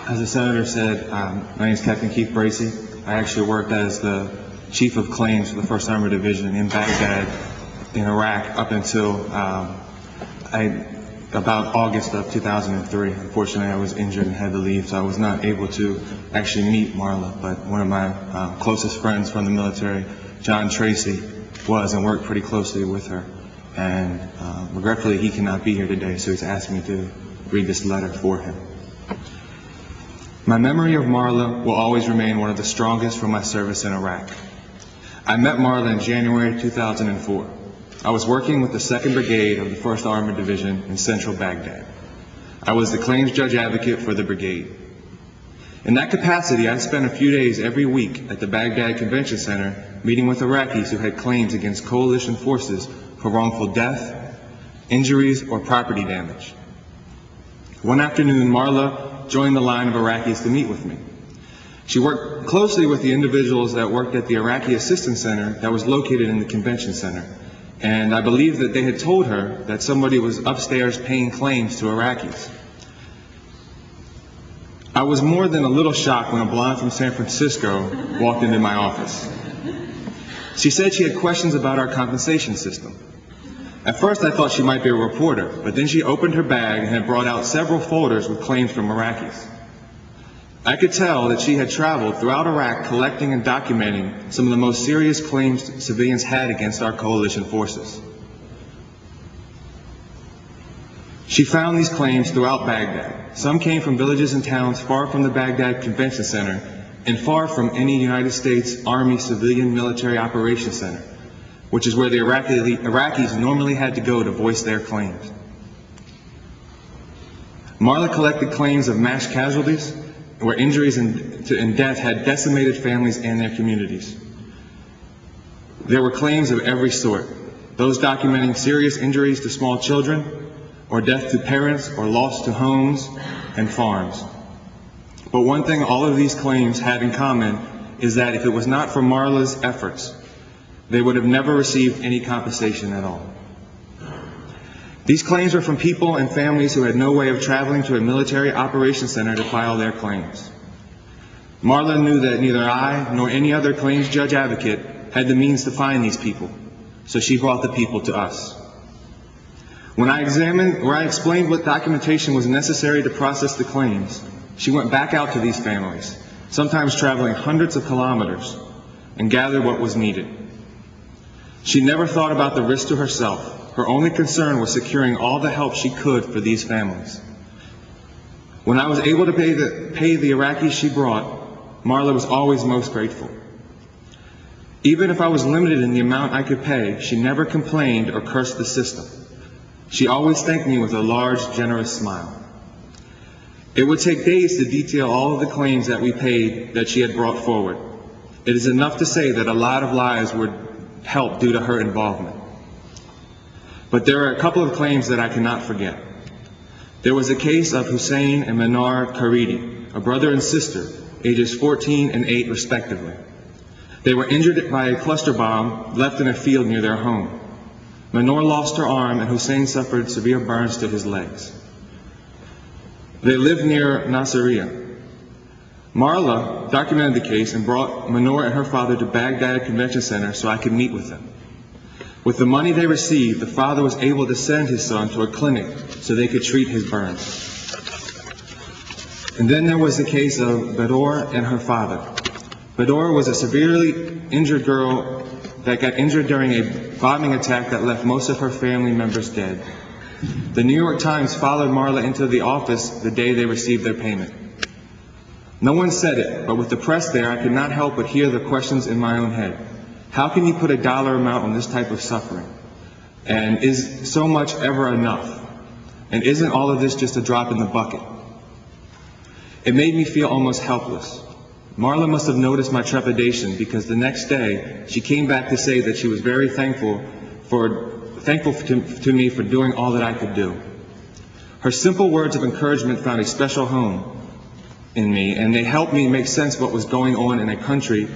As the Senator said, my name is Captain Keith Bracey. I actually worked as the Chief of Claims for the 1st Armored Division in Baghdad, in Iraq, up until about August of 2003. Unfortunately, I was injured and had to leave, so I was not able to actually meet Marla, but one of my closest friends from the military, Jonathan Tracy, was and worked pretty closely with her. And regretfully, he cannot be here today, so he's asked me to read this letter for him. My memory of Marla will always remain one of the strongest from my service in Iraq. I met Marla in January 2004. I was working with the 2nd Brigade of the 1st Armored Division in central Baghdad. I was the claims judge advocate for the brigade. In that capacity, I spent a few days every week at the Baghdad Convention Center meeting with Iraqis who had claims against coalition forces for wrongful death, injuries, or property damage. One afternoon, Marla joined the line of Iraqis to meet with me. She worked closely with the individuals that worked at the Iraqi Assistance Center that was located in the convention center. And I believe that they had told her that somebody was upstairs paying claims to Iraqis. I was more than a little shocked when a blonde from San Francisco walked into my office. She said she had questions about our compensation system. At first I thought she might be a reporter, but then she opened her bag and had brought out several folders with claims from Iraqis. I could tell that she had traveled throughout Iraq collecting and documenting some of the most serious claims civilians had against our coalition forces. She found these claims throughout Baghdad. Some came from villages and towns far from the Baghdad Convention Center and far from any United States Army Civilian Military Operations Center, which is where the Iraqis normally had to go to voice their claims. Marla collected claims of mass casualties, where injuries and death had decimated families and their communities. There were claims of every sort, those documenting serious injuries to small children, or death to parents, or loss to homes and farms. But one thing all of these claims had in common is that if it was not for Marla's efforts, they would have never received any compensation at all. These claims were from people and families who had no way of traveling to a military operations center to file their claims. Marla knew that neither I nor any other claims judge advocate had the means to find these people, so she brought the people to us. When I explained what documentation was necessary to process the claims, she went back out to these families, sometimes traveling hundreds of kilometers, and gathered what was needed. She never thought about the risk to herself. Her only concern was securing all the help she could for these families. When I was able to pay the Iraqis she brought, Marla was always most grateful. Even if I was limited in the amount I could pay, she never complained or cursed the system. She always thanked me with a large, generous smile. It would take days to detail all of the claims that we paid that she had brought forward. It is enough to say that a lot of lives were helped due to her involvement. But there are a couple of claims that I cannot forget. There was a case of Hussein and Manar Karidi, a brother and sister, ages 14 and 8 respectively. They were injured by a cluster bomb left in a field near their home. Manar lost her arm and Hussein suffered severe burns to his legs. They lived near Nasiriyah. Marla documented the case and brought Manar and her father to Baghdad Convention Center so I could meet with them. With the money they received, the father was able to send his son to a clinic so they could treat his burns. And then there was the case of Bador and her father. Bador was a severely injured girl that got injured during a bombing attack that left most of her family members dead. The New York Times followed Marla into the office the day they received their payment. No one said it, but with the press there, I could not help but hear the questions in my own head. How can you put a dollar amount on this type of suffering? And is so much ever enough? And isn't all of this just a drop in the bucket? It made me feel almost helpless. Marla must have noticed my trepidation because the next day she came back to say that she was very thankful to me for doing all that I could do. Her simple words of encouragement found a special home in me, and they helped me make sense of what was going on in a country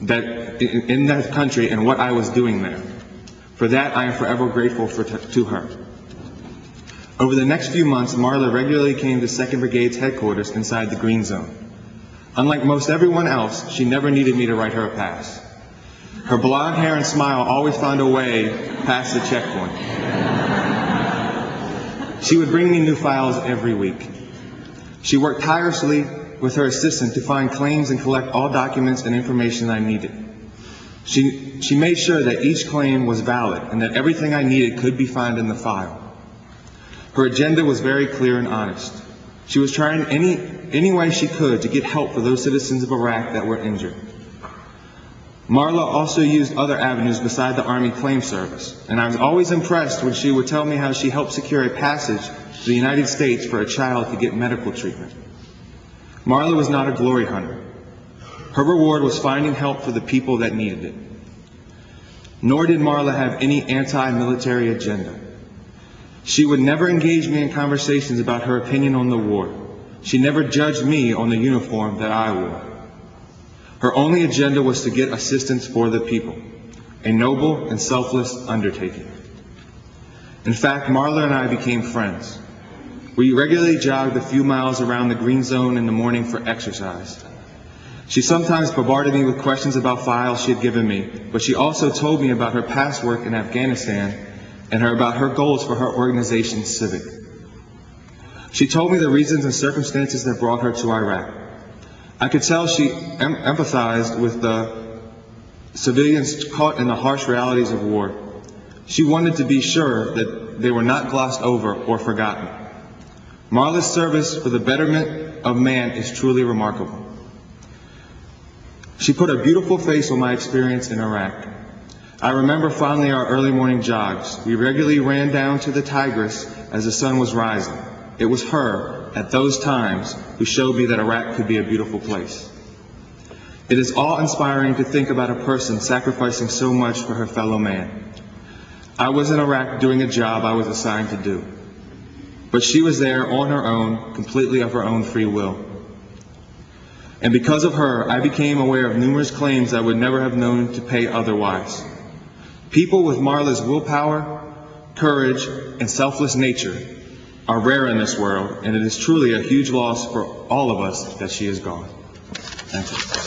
in that country and what I was doing there. For that, I am forever grateful to her. Over the next few months, Marla regularly came to 2nd Brigade's headquarters inside the Green Zone. Unlike most everyone else, she never needed me to write her a pass. Her blonde hair and smile always found a way past the checkpoint. She would bring me new files every week. She worked tirelessly with her assistant to find claims and collect all documents and information I needed. She made sure that each claim was valid and that everything I needed could be found in the file. Her agenda was very clear and honest. She was trying any way she could to get help for those citizens of Iraq that were injured. Marla also used other avenues beside the Army Claims Service, and I was always impressed when she would tell me how she helped secure a passage to the United States for a child to get medical treatment. Marla was not a glory hunter. Her reward was finding help for the people that needed it. Nor did Marla have any anti-military agenda. She would never engage me in conversations about her opinion on the war. She never judged me on the uniform that I wore. Her only agenda was to get assistance for the people, a noble and selfless undertaking. In fact, Marla and I became friends. We regularly jogged a few miles around the Green Zone in the morning for exercise. She sometimes bombarded me with questions about files she had given me, but she also told me about her past work in Afghanistan and about her goals for her organization, Civic. She told me the reasons and circumstances that brought her to Iraq. I could tell she empathized with the civilians caught in the harsh realities of war. She wanted to be sure that they were not glossed over or forgotten. Marla's service for the betterment of man is truly remarkable. She put a beautiful face on my experience in Iraq. I remember fondly our early morning jogs. We regularly ran down to the Tigris as the sun was rising. It was her, at those times, who showed me that Iraq could be a beautiful place. It is awe-inspiring to think about a person sacrificing so much for her fellow man. I was in Iraq doing a job I was assigned to do. But she was there on her own, completely of her own free will. And because of her, I became aware of numerous claims I would never have known to pay otherwise. People with Marla's willpower, courage, and selfless nature are rare in this world, and it is truly a huge loss for all of us that she is gone. Thank you.